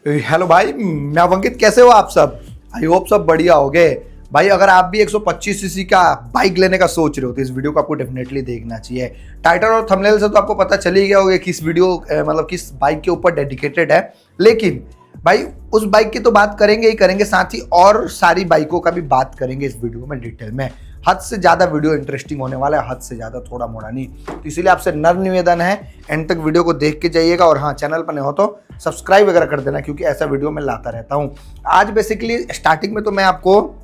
Hello भाई, मैं अंकित। कैसे हो आप सब? आई होप सब बढ़िया हो गए। भाई अगर आप भी 125 सीसी का बाइक लेने का सोच रहे हो तो इस वीडियो को आपको डेफिनेटली देखना चाहिए। टाइटल और थंबनेल से तो आपको पता चल ही गया होगा किस वीडियो मतलब किस बाइक के ऊपर डेडिकेटेड है। लेकिन भाई उस बाइक की तो बात करेंगे ही करेंगे, साथ ही और सारी बाइकों का भी बात करेंगे इस वीडियो में डिटेल में। हद से ज़्यादा वीडियो इंटरेस्टिंग होने वाला है, हद से ज़्यादा, थोड़ा मोड़ा नहीं। तो इसीलिए आपसे नम्र निवेदन है, एंड तक वीडियो को देख के जाइएगा। और हाँ, चैनल पर नहीं हो तो सब्सक्राइब वगैरह कर देना, क्योंकि ऐसा वीडियो मैं लाता रहता हूँ। आज बेसिकली स्टार्टिंग में तो मैं आपको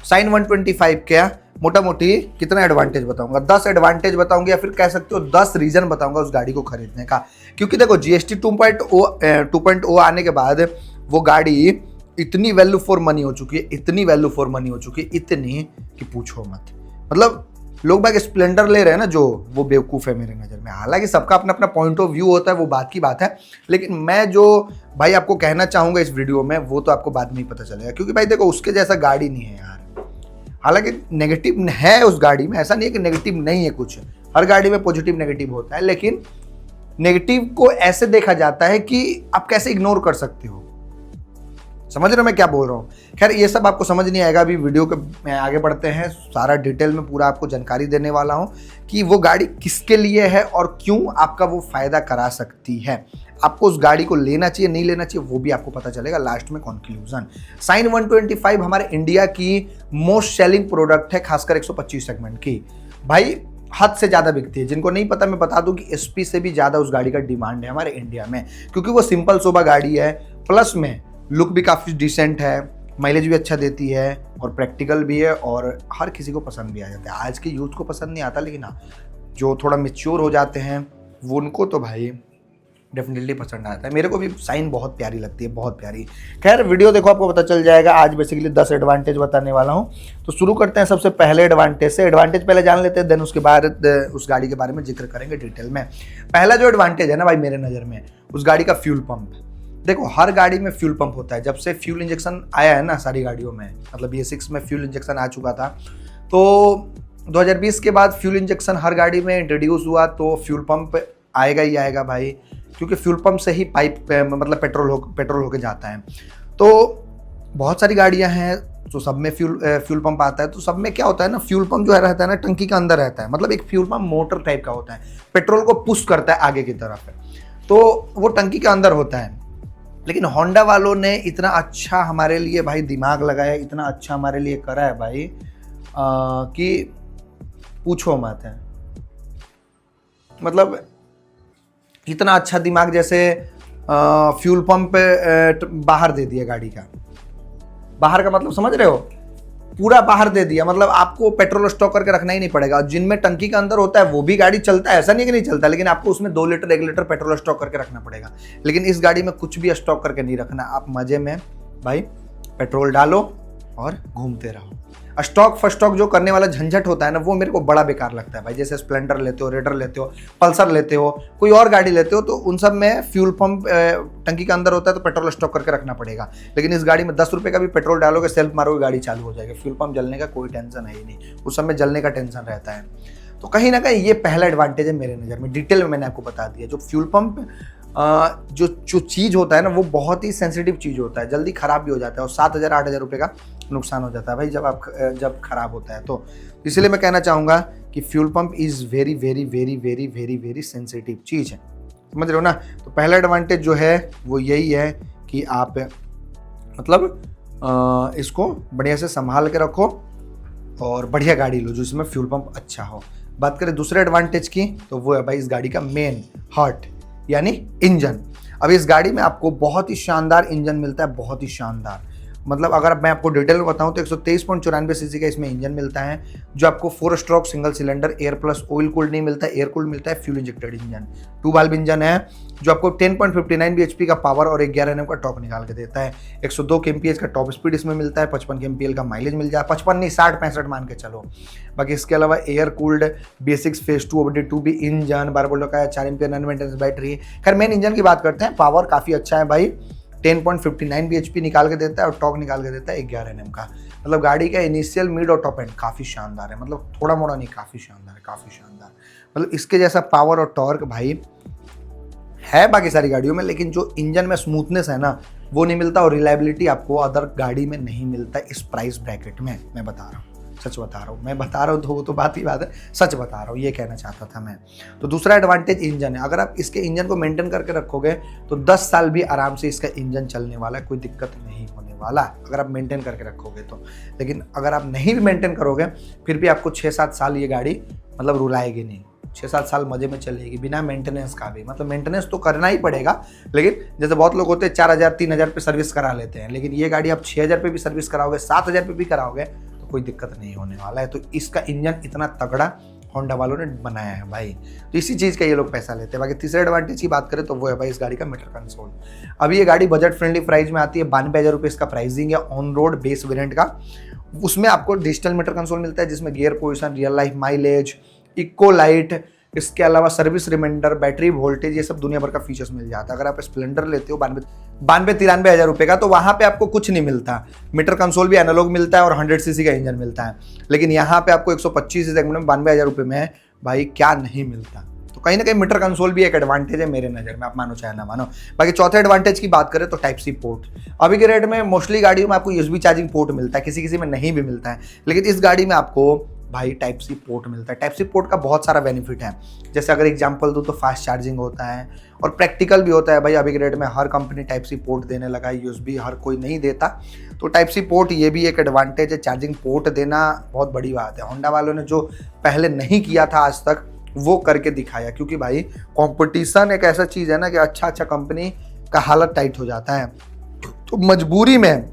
साइन 125 का मोटा मोटी कितना एडवांटेज बताऊंगा, 10 एडवांटेज बताऊंगा, या फिर कह सकते हो 10 रीजन बताऊंगा उस गाड़ी को खरीदने का। क्योंकि देखो जीएसटी 2.0 आने के बाद वो गाड़ी इतनी वैल्यू फॉर मनी हो चुकी है, इतनी वैल्यू फॉर मनी हो चुकी है, इतनी कि पूछो मत। मतलब लोग बाग स्प्लेंडर ले रहे हैं ना, जो वो बेवकूफ़ है मेरे नज़र में। हालांकि सबका अपना अपना पॉइंट ऑफ व्यू होता है, वो बात की बात है। लेकिन मैं जो भाई आपको कहना चाहूँगा इस वीडियो में, वो तो आपको बाद में ही पता चलेगा। क्योंकि भाई देखो, उसके जैसा गाड़ी नहीं है यार। हालांकि नेगेटिव है उस गाड़ी में, ऐसा नहीं है कि नेगेटिव नहीं है कुछ। हर गाड़ी में पॉजिटिव नेगेटिव होता है, लेकिन नेगेटिव को ऐसे देखा जाता है कि आप कैसे इग्नोर कर सकते हो। समझ रहे हो मैं क्या बोल रहा हूँ? खैर ये सब आपको समझ नहीं आएगा। अभी वीडियो के आगे बढ़ते हैं, सारा डिटेल में पूरा आपको जानकारी देने वाला हूँ कि वो गाड़ी किसके लिए है और क्यों आपका वो फायदा करा सकती है। आपको उस गाड़ी को लेना चाहिए नहीं लेना चाहिए वो भी आपको पता चलेगा लास्ट में, कंक्लूजन। साइन 125 हमारे इंडिया की मोस्ट सेलिंग प्रोडक्ट है, खासकर 125 सेगमेंट की। भाई हद से ज़्यादा बिकती है। जिनको नहीं पता मैं बता दूं कि एसपी से भी ज़्यादा उस गाड़ी का डिमांड है हमारे इंडिया में, क्योंकि वो सिंपल सोबा गाड़ी है, प्लस में लुक भी काफ़ी डिसेंट है, माइलेज भी अच्छा देती है और प्रैक्टिकल भी है, और हर किसी को पसंद भी आ जाता है। आज के यूथ को पसंद नहीं आता, लेकिन हाँ, जो थोड़ा मेच्योर हो जाते हैं वो उनको तो भाई डेफिनेटली पसंद आता है। मेरे को भी साइन बहुत प्यारी लगती है, बहुत प्यारी। खैर वीडियो देखो, आपको पता चल जाएगा। आज बेसिकली 10 एडवांटेज बताने वाला हूँ। तो शुरू करते हैं सबसे पहले एडवांटेज से। एडवांटेज पहले जान लेते हैं, देन उसके बाद उस गाड़ी के बारे में जिक्र करेंगे डिटेल में। पहला जो एडवांटेज है ना भाई मेरे नज़र में, उस गाड़ी का फ्यूल पंप। देखो हर गाड़ी में फ्यूल पंप होता है। जब से फ्यूल इंजेक्शन आया है ना सारी गाड़ियों में, मतलब BS6 में फ्यूल इंजेक्शन आ चुका था, तो 2020 के बाद फ्यूल इंजेक्शन हर गाड़ी में इंट्रोड्यूस हुआ, तो फ्यूल पंप आएगा ही आएगा भाई। क्योंकि फ्यूल पंप से ही पाइप मतलब पेट्रोल होके जाता है। तो बहुत सारी गाड़ियां हैं तो सब में फ्यूल पंप आता है। तो सब में क्या होता है ना, फ्यूल पंप जो है रहता है ना टंकी के अंदर रहता है। मतलब एक फ्यूल पंप मोटर टाइप का होता है, पेट्रोल को पुश करता है आगे की तरफ, तो वो टंकी के अंदर होता है। लेकिन होंडा वालों ने इतना अच्छा हमारे लिए भाई दिमाग लगाया, इतना अच्छा हमारे लिए करा है भाई कि पूछो मत है। मतलब इतना अच्छा दिमाग, जैसे फ्यूल पंप बाहर दे दिया गाड़ी का। बाहर का मतलब समझ रहे हो, पूरा बाहर दे दिया। मतलब आपको पेट्रोल स्टॉक करके रखना ही नहीं पड़ेगा। जिनमें टंकी के अंदर होता है वो भी गाड़ी चलता है, ऐसा नहीं कि नहीं चलता, लेकिन आपको उसमें 2 लीटर 1 लीटर पेट्रोल स्टॉक करके रखना पड़ेगा। लेकिन इस गाड़ी में कुछ भी स्टॉक करके नहीं रखना। आप मजे में भाई पेट्रोल डालो और घूमते रहो। स्टॉक फस्टॉक जो करने वाला झंझट होता है ना, वो मेरे को बड़ा बेकार लगता है भाई। जैसे स्प्लेंडर लेते हो, रेडर लेते हो, पल्सर लेते हो, कोई और गाड़ी लेते हो, तो उन सब में फ्यूल पंप टंकी के अंदर होता है, तो पेट्रोल स्टॉक करके रखना पड़ेगा। लेकिन इस गाड़ी में 10 रुपये का भी पेट्रोल डालोगे, सेल्फ मारोगे, गाड़ी चालू हो जाएगी। फ्यूल पंप जलने का कोई टेंशन है ही नहीं, उस समय जलने का टेंशन रहता है। तो कहीं ना कहीं ये पहला एडवांटेज है मेरे नज़र में। डिटेल में मैंने आपको बता दिया। जो फ्यूल पंप जो चीज़ होता है ना, वो बहुत ही सेंसिटिव चीज़ होता है, जल्दी ख़राब भी हो जाता है, और 7,000-8,000 रुपये का नुकसान हो जाता है भाई जब ख़राब होता है। तो इसलिए मैं कहना चाहूँगा कि fuel pump is very very very very very very sensitive चीज़ है। समझ रहे हो ना? तो पहला एडवांटेज जो है वो यही है कि आप मतलब इसको बढ़िया से संभाल के रखो और बढ़िया गाड़ी लो जिसमें फ्यूल पंप अच्छा हो। बात करें दूसरे एडवांटेज की, तो वो है भाई इस गाड़ी का मेन हार्ट, यानी इंजन। अब इस गाड़ी में आपको बहुत ही शानदार इंजन मिलता है, बहुत ही शानदार। मतलब अगर मैं आपको डिटेल में बताऊं तो 123.94 सीसी का इसमें इंजन मिलता है, जो आपको 4 stroke single cylinder air plus oil cooled नहीं मिलता है, एयर कूल्ड मिलता है, fuel injected engine. 2 valve engine है जो आपको 10.59 bhp का पावर और 11 Nm का टॉर्क निकाल के देता है। 102 kmph का टॉप स्पीड इसमें मिलता है, 55 kmpl का माइलेज मिल जाए, 55 नहीं 60-65 मान के चलो। बाकी इसके अलावा एयर कूल्ड BS6 फेज 2 भी इंजन, 12 वोल्ट का 4 एम्पियर नॉन मेंटेनेंस बैटरी। खैर मेन इंजन की बात करते हैं। पावर काफ़ी अच्छा है भाई, 10.59 bhp निकाल के देता है और टॉर्क निकाल के देता है 11 Nm का। मतलब गाड़ी का इनिशियल मिड और टॉप एंड काफ़ी शानदार है। मतलब थोड़ा मोड़ा नहीं, काफ़ी शानदार है, काफ़ी शानदार। मतलब इसके जैसा पावर और टॉर्क भाई है बाकी सारी गाड़ियों में, लेकिन जो इंजन में स्मूथनेस है ना वो नहीं मिलता, और रिलायबिलिटी आपको अदर गाड़ी में नहीं मिलता इस प्राइस ब्रैकेट में। मैं बता रहा हूँ, सच बता रहा हूँ, मैं बता रहा हूँ तो वो तो बात ही बात है, सच बता रहा हूँ, ये कहना चाहता था मैं। तो दूसरा एडवांटेज इंजन है। अगर आप इसके इंजन को मेंटेन करके रखोगे तो 10 साल भी आराम से इसका इंजन चलने वाला है, कोई दिक्कत नहीं होने वाला अगर आप मेंटेन करके रखोगे तो। लेकिन अगर आप नहीं भी मेंटेन करोगे फिर भी आपको 6-7 साल ये गाड़ी मतलब रुलाएगी नहीं, 6-7 साल मजे में चलेगी बिना मेंटेनेंस का भी। मतलब मेंटेनेंस तो करना ही पड़ेगा, लेकिन जैसे बहुत लोग होते हैं 4,000-3,000 पे सर्विस करा लेते हैं, लेकिन ये गाड़ी आप 6,000 पे भी सर्विस कराओगे, 7,000 पे भी कराओगे तो कोई दिक्कत नहीं होने वाला है। तो इसका इंजन इतना तगड़ा होंडा वालों ने बनाया है भाई, तो इसी चीज़ का ये लोग पैसा लेते हैं। बाकी तीसरे एडवांटेज की बात करें तो वो है भाई इस गाड़ी का मीटर कंसोल। अभी ये गाड़ी बजट फ्रेंडली प्राइस में आती है, 92,000 रुपये इसका प्राइसिंग है ऑन रोड बेस वेरिएंट का। उसमें आपको डिजिटल मीटर कंसोल मिलता है जिसमें gear position, real life mileage, eco light, इसके अलावा सर्विस रिमाइंडर, बैटरी वोल्टेज, ये सब दुनिया भर का फीचर्स मिल जाता है। अगर आप स्प्लेंडर लेते हो 92-93 हज़ार रुपये का तो वहाँ पे आपको कुछ नहीं मिलता। मीटर कंसोल भी एनालॉग मिलता है और 100 सीसी का इंजन मिलता है, लेकिन यहाँ पे आपको 125 सेगमेंट में 92,000 रुपये में है भाई, क्या नहीं मिलता। तो कहीं ना कहीं मीटर कंसोल भी एक एडवांटेज है मेरे नज़र में, आप मानो चाहे ना मानो। बाकी चौथे एडवांटेज की बात करें तो टाइप सी पोर्ट। अभी के रेट में मोस्टली गाड़ियों में आपको यूएसबी चार्जिंग पोर्ट मिलता है, किसी किसी में नहीं भी मिलता है, लेकिन इस गाड़ी में आपको भाई टाइप सी पोर्ट मिलता है। टाइप सी पोर्ट का बहुत सारा बेनिफिट है, जैसे अगर एग्जांपल दूँ तो फास्ट चार्जिंग होता है और प्रैक्टिकल भी होता है भाई। अभी के रेट में हर कंपनी टाइप सी पोर्ट देने लगा है, यूएसबी हर कोई नहीं देता, तो टाइप सी पोर्ट ये भी एक एडवांटेज है। चार्जिंग पोर्ट देना बहुत बड़ी बात है, होंडा वालों ने जो पहले नहीं किया था आज तक वो करके दिखाया, क्योंकि भाई कंपटीशन एक ऐसा चीज़ है ना कि अच्छा कंपनी का हालत टाइट हो जाता है, तो मजबूरी में,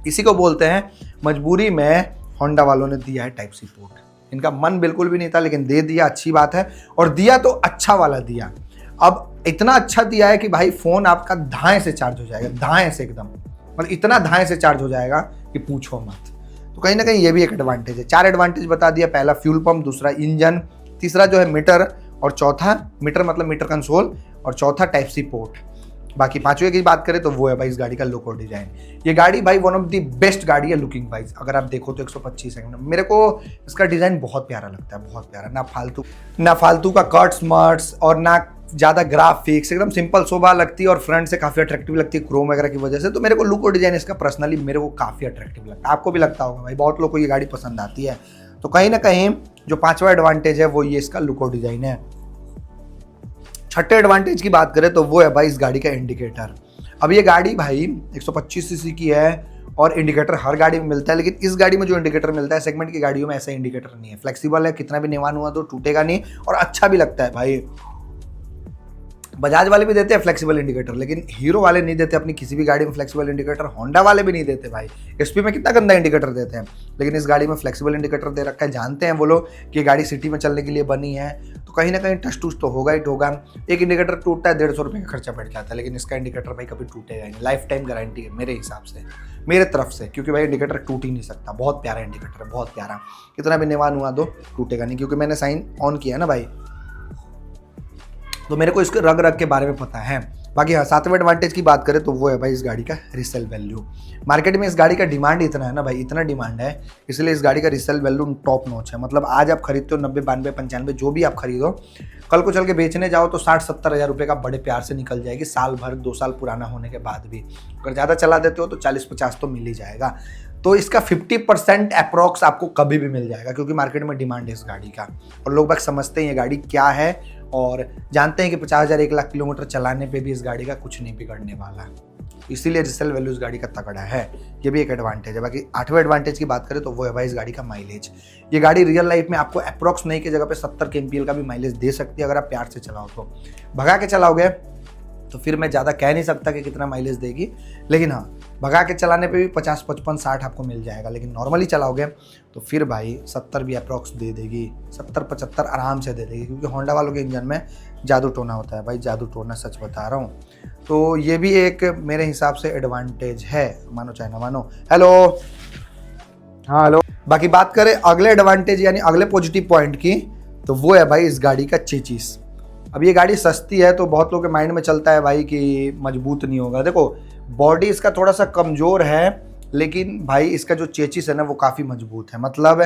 इसी को बोलते हैं मजबूरी में, होंडा वालों ने दिया है टाइप सी पोर्ट। इनका मन बिल्कुल भी नहीं था लेकिन दे दिया, अच्छी बात है, और दिया तो अच्छा वाला दिया। अब इतना अच्छा दिया है कि भाई फ़ोन आपका धाएँ से चार्ज हो जाएगा, धाएँ से एकदम, मतलब इतना धाएँ से चार्ज हो जाएगा कि पूछो मत। तो कहीं ना कहीं ये भी एक एडवांटेज है। 4 एडवांटेज बता दिया, पहला फ्यूल पंप, दूसरा इंजन, तीसरा जो है मीटर, और चौथा मीटर मतलब मीटर कंसोल, और चौथा टाइप सी पोर्ट। बाकी पांचवें की बात करें तो वो है भाई इस गाड़ी का लुक और डिजाइन। ये गाड़ी भाई वन ऑफ द बेस्ट गाड़ी है लुकिंग वाइज, अगर आप देखो तो 125 सेकंड मेरे को इसका डिजाइन बहुत प्यारा लगता है, बहुत प्यारा, ना फालतू का कट्स मर्ट्स और ना ज़्यादा ग्राफिक्स, एकदम सिंपल शोभा लगती है और फ्रंट से काफ़ी अट्रैक्टिव लगती है क्रोम वगैरह की वजह से। तो मेरे को लुक और डिजाइन इसका पर्सनली मेरे को काफ़ी अट्रैक्टिव लगता है, आपको भी लगता होगा भाई, बहुत लोग को ये गाड़ी पसंद आती है। तो कहीं ना कहीं जो पांचवा एडवांटेज है वो ये इसका लुक और डिजाइन है। छठे एडवांटेज की बात करें तो वो है भाई इस गाड़ी का इंडिकेटर। अब ये गाड़ी भाई 125 सीसी की है और इंडिकेटर हर गाड़ी में मिलता है, लेकिन इस गाड़ी में जो इंडिकेटर मिलता है सेगमेंट की गाड़ियों में ऐसा इंडिकेटर नहीं है। फ्लेक्सिबल है, कितना भी निवान हुआ तो टूटेगा नहीं, और अच्छा भी लगता है भाई। बजाज वाले भी देते हैं फ्लेक्सिबल इंडिकेटर, लेकिन हीरो वाले नहीं देते अपनी किसी भी गाड़ी में फ्लेक्सिबल इंडिकेटर, होंडा वाले भी नहीं देते भाई। एसपी में कितना गंदा इंडिकेटर देते हैं, लेकिन इस गाड़ी में फ्लेक्सिबल इंडिकेटर दे रखा है। जानते हैं वो लोग कि गाड़ी सिटी में चलने के लिए बनी है, तो कहीं ना कहीं टच टूच तो होगा ही होगा। एक इंडिकेटर टूटता है 150 रुपये का खर्चा बैठ जाता है, लेकिन इसका इंडिकेटर भाई कभी टूटेगा नहीं, लाइफ टाइम गारंटी है मेरे हिसाब से, मेरे तरफ से, क्योंकि भाई इंडिकेटर टूट ही नहीं सकता। बहुत प्यारा इंडिकेटर है, बहुत प्यारा, कितना भी निवान हुआ तो टूटेगा नहीं, क्योंकि मैंने साइन ऑन किया है ना भाई, तो मेरे को इसके रग के बारे में पता है। बाकी हाँ, सातवें एडवांटेज की बात करें तो वो है भाई इस गाड़ी का रिसेल वैल्यू। मार्केट में इस गाड़ी का डिमांड इतना है ना भाई, इतना डिमांड है, इसलिए इस गाड़ी का रिसेल वैल्यू टॉप नॉच है। मतलब आज आप खरीदते हो 90, 92, 95 जो भी आप खरीदो, कल को चल के बेचने जाओ तो 60-70 हज़ार रुपये का बड़े प्यार से निकल जाएगी, साल भर 2 साल पुराना होने के बाद भी। अगर ज़्यादा चला देते हो तो 40-50 तो मिल ही जाएगा। तो इसका 50% अप्रॉक्स आपको कभी भी मिल जाएगा, क्योंकि मार्केट में डिमांड है इस गाड़ी का, और लोग बाग समझते हैं ये गाड़ी क्या है और जानते हैं कि 50,000 1 लाख किलोमीटर चलाने पे भी इस गाड़ी का कुछ नहीं बिगड़ने वाला, इसीलिए रिसेल वैल्यू इस गाड़ी का तगड़ा है। ये भी एक एडवांटेज है। बाकी 8वें एडवांटेज की बात करें तो वो है भाई इस गाड़ी का माइलेज। ये गाड़ी रियल लाइफ में आपको अप्रॉक्स नहीं की जगह पे 70 kmpl का भी माइलेज दे सकती है, अगर आप प्यार से चलाओ तो। भगा के चलाओगे तो फिर मैं ज़्यादा कह नहीं सकता कि कितना माइलेज देगी, लेकिन हाँ, भगा के चलाने पे भी 50, 55, 60 आपको मिल जाएगा, लेकिन नॉर्मली चलाओगे तो फिर भाई 70 भी अप्रॉक्स दे देगी, 70, 75 आराम से दे देगी, क्योंकि होंडा वालों के इंजन में जादू टोना होता है भाई, जादू टोना, सच बता रहा हूँ। तो ये भी एक मेरे हिसाब से एडवांटेज है, मानो चाहे ना मानो। हेलो, हाँ हेलो। बाकी बात करें अगले एडवांटेज यानी अगले पॉजिटिव पॉइंट की, तो वो है भाई इस गाड़ी का चेचिस। अब ये गाड़ी सस्ती है तो बहुत लोगों के माइंड में चलता है भाई कि मजबूत नहीं होगा। देखो, बॉडी इसका थोड़ा सा कमज़ोर है, लेकिन भाई इसका जो चेचिस है ना वो काफ़ी मजबूत है। मतलब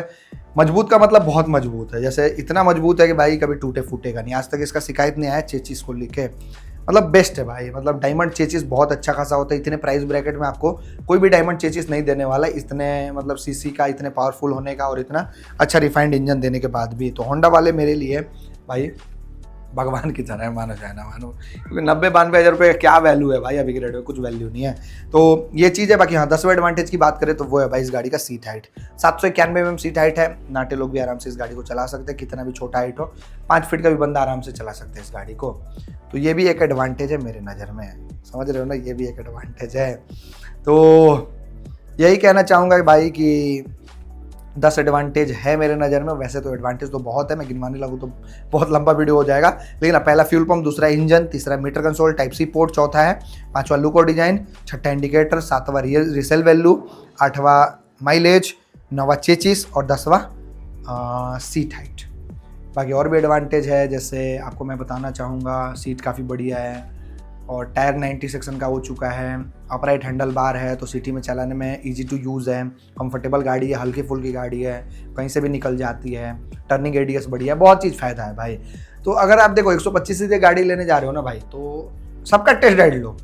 मजबूत का मतलब बहुत मजबूत है, जैसे इतना मजबूत है कि भाई कभी टूटे फूटेगा नहीं। आज तक इसका शिकायत नहीं आया चेचिस को लेके। मतलब बेस्ट है भाई, मतलब डायमंड चेचिस बहुत अच्छा खासा होता है। इतने प्राइस ब्रैकेट में आपको कोई भी डायमंड चेचिस नहीं देने वाला है, इतने मतलब सीसी का, इतने पावरफुल होने का और इतना अच्छा रिफाइंड इंजन देने के बाद भी। तो होंडा वाले मेरे लिए भाई भगवान की तरह है, मानो चाहे ना मानो, क्योंकि 90-92 हज़ार रुपये क्या वैल्यू है भाई अभी के रेट में, कुछ वैल्यू नहीं है। तो ये चीज़ है। बाकी हाँ, 10वें एडवांटेज की बात करें तो वो है भाई इस गाड़ी का seat height. 791 mm seat height है। नाटे लोग भी आराम से इस गाड़ी को चला सकते हैं, कितना भी छोटा हाइट हो, 5 फीट का भी बंदा आराम से चला सकते हैं इस गाड़ी को। तो ये भी एक एडवांटेज है मेरे नज़र में, समझ रहे हो ना, ये भी एक एडवांटेज है। तो यही कहना चाहूँगा भाई कि 10 एडवांटेज है मेरे नज़र में। वैसे तो एडवांटेज तो बहुत है, मैं गिनवाने लगूँ तो बहुत लंबा वीडियो हो जाएगा। लेकिन पहला फ्यूल पंप, दूसरा इंजन, तीसरा meter console type C port, चौथा है, पांचवा लुक और डिजाइन, छठा इंडिकेटर, सातवां रिसेल वैल्यू, आठवां माइलेज, नौवां चेचिस और 10वां सीट हाइट। बाकी और भी एडवांटेज है, जैसे आपको मैं बताना चाहूँगा, सीट काफ़ी बढ़िया है और टायर 90 सेक्शन का हो चुका है। अपराइट हैंडल बार है, तो सिटी में चलाने में इजी टू यूज़ है। कंफर्टेबल गाड़ी है, हल्की फुल्की गाड़ी है, कहीं से भी निकल जाती है। टर्निंग रेडियस बढ़िया है, बहुत चीज़ फ़ायदा है भाई। तो अगर आप देखो 125 सीसी गाड़ी लेने जा रहे हो ना भाई, तो सबका टेस्ट राइड लो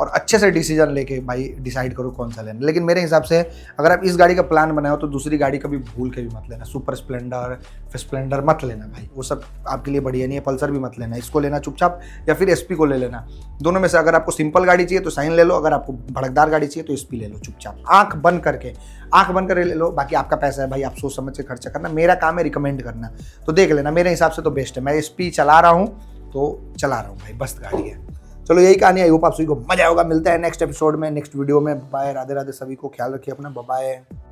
और अच्छे से डिसीजन लेके भाई डिसाइड करो कौन सा लेना। लेकिन मेरे हिसाब से अगर आप इस गाड़ी का प्लान बनाओ तो दूसरी गाड़ी कभी भूल के भी मत लेना। सुपर स्प्लेंडर, स्प्लेंडर मत लेना भाई, वो सब आपके लिए बढ़िया नहीं है। पल्सर भी मत लेना, इसको लेना चुपचाप, या फिर एसपी को ले लेना। दोनों में से अगर आपको सिंपल गाड़ी चाहिए तो साइन ले लो, अगर आपको भड़कदार गाड़ी चाहिए तो एसपी ले लो चुपचाप, आंख बंद करके ले लो। बाकी आपका पैसा है भाई, आप सोच समझ के खर्चा करना। मेरा काम है रिकमेंड करना, तो देख लेना। मेरे हिसाब से तो बेस्ट है। मैं एसपी चला रहा हूँ तो चला रहा हूँ भाई, बस गाड़ी है। चलो यही कहानी, आई होप आप सभी को मजा होगा। मिलता है नेक्स्ट एपिसोड में, नेक्स्ट वीडियो में। बाय, राधे राधे सभी को, ख्याल रखिए अपना, बाय।